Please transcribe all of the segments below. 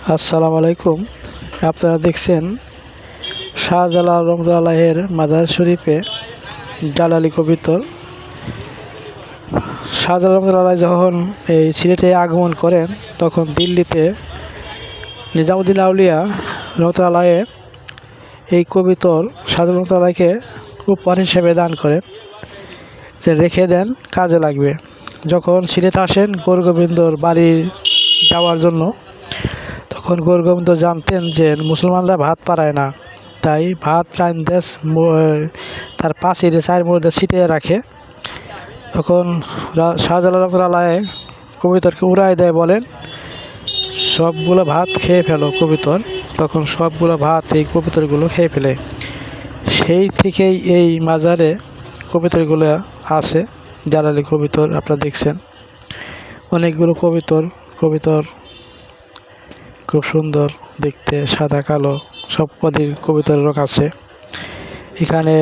আসসালামু আলাইকুম। আপনারা দেখছেন শাহজালাল রহমতুল্লাহের মাজার শরীফে জালালি কবিতর। শাহজালাল রহমতুল্লাহ যখন এই সিলেটে আগমন করেন তখন দিল্লিতে নিজামুদ্দিন আউলিয়া রহমতুল্লাহ এই কবিতর শাহজালাল রহমতুল্লাহকে উপহার হিসেবে দান করেন, যে রেখে দেন, কাজে লাগবে। যখন সিলেট আসেন গৌরগোবিন্দর বাড়ি যাওয়ার জন্য, তখন গৌরগোবিন্দ জানতেন যে মুসলমানরা ভাত পারায় না, তাই ভাত দেশ তার পাশির চায়ের মধ্যে ছিটিয়ে রাখে। তখন শাহজালাল রহমতুল্লাহ কবিতরকে উড়াই দেয়, বলেন সবগুলো ভাত খেয়ে ফেলো কবিতর। তখন সবগুলো ভাত এই কবিতরগুলো খেয়ে ফেলে। সেই থেকেই এই মাজারে কবিতরগুলো আছে, জালালি কবিতর। আপনারা দেখছেন অনেকগুলো কবিতর খুব সুন্দর দেখতে, সাদা কালো সব পদের কবিতর রং আছে। এখানে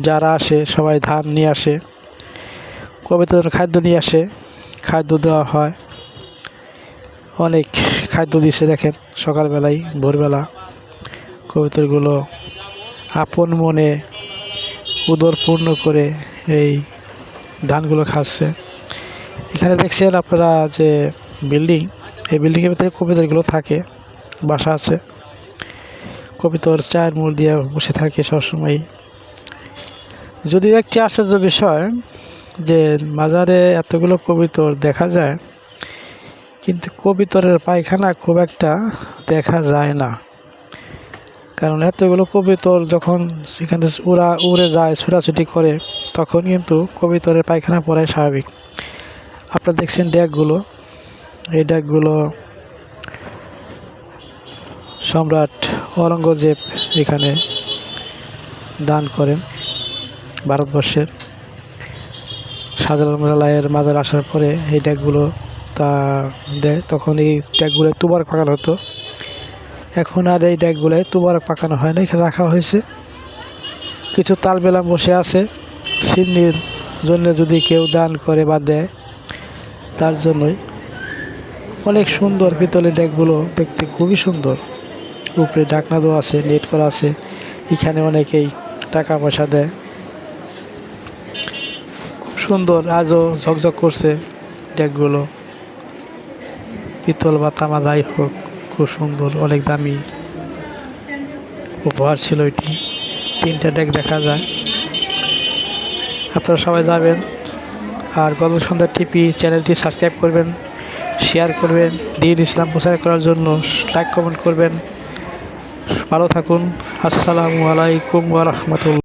যারা আসে সবাই ধান নিয়ে আসে, কবিতর খাদ্য নিয়ে আসে, খাদ্য দেওয়া হয়। অনেক খাদ্য দিছে, দেখেন সকালবেলায় ভোরবেলা কবিতরগুলো আপন মনে উদর পূর্ণ করে এই ধানগুলো খাচ্ছে। এখানে দেখছেন আপনারা যে বিল্ডিং, এই বিল্ডিংয়ের ভিতরে কবিতরগুলো থাকে, বাসা আছে। কবিতর চায়ের মুড় দিয়ে বসে থাকে সবসময়। যদিও একটি আশ্চর্য বিষয় যে মাজারে এতগুলো কবিতর দেখা যায়, কিন্তু কবিতরের পায়খানা খুব একটা দেখা যায় না। কারণ এতগুলো কবিতর যখন সেখানে উড়ে যায়, ছোটাছুটি করে, তখন কিন্তু কবিতরের পায়খানা পড়াই স্বাভাবিক। আপনারা দেখছেন ড্যাগগুলো, এই ড্যাগগুলো সম্রাট ঔরঙ্গজেব এখানে দান করেন ভারতবর্ষের। শাহজালাল রহমতুল্লাহের মাজার আসার পরে এই ড্যাগগুলো তা দেয়। তখন এই ড্যাগগুলো তুবারক পাকানো হতো, এখন আর এই ড্যাগগুলোয় তুবারক পাকানো হয় না, এখানে রাখা হয়েছে। কিছু তালবেলা বসে আছে সিন্নির জন্য, যদি কেউ দান করে বা দেয় তার জন্যই। অনেক সুন্দর পিতলের ড্যাগগুলো দেখতে, খুবই সুন্দর। উপরে ঢাকনা দেওয়া আছে, নেট করা আছে। এখানে অনেকেই টাকা পয়সা দেয়। খুব সুন্দর, আজও ঝকঝক করছে ড্যাগগুলো, পিতল বা তামা যাই হোক, খুব সুন্দর। অনেক দামি উপহার ছিল এটি। 3টা ড্যাগ দেখা যায়। আপনারা সবাই যাবেন, আর গল্প সন্ধ্যা টিভি চ্যানেলটি সাবস্ক্রাইব করবেন, শেয়ার করবেন, দ্বীন ইসলাম প্রচার করার জন্য লাইক কমেন্ট করবেন। ভালো থাকুন। আসসালামু আলাইকুম ওয়া রাহমাতুল্লাহ।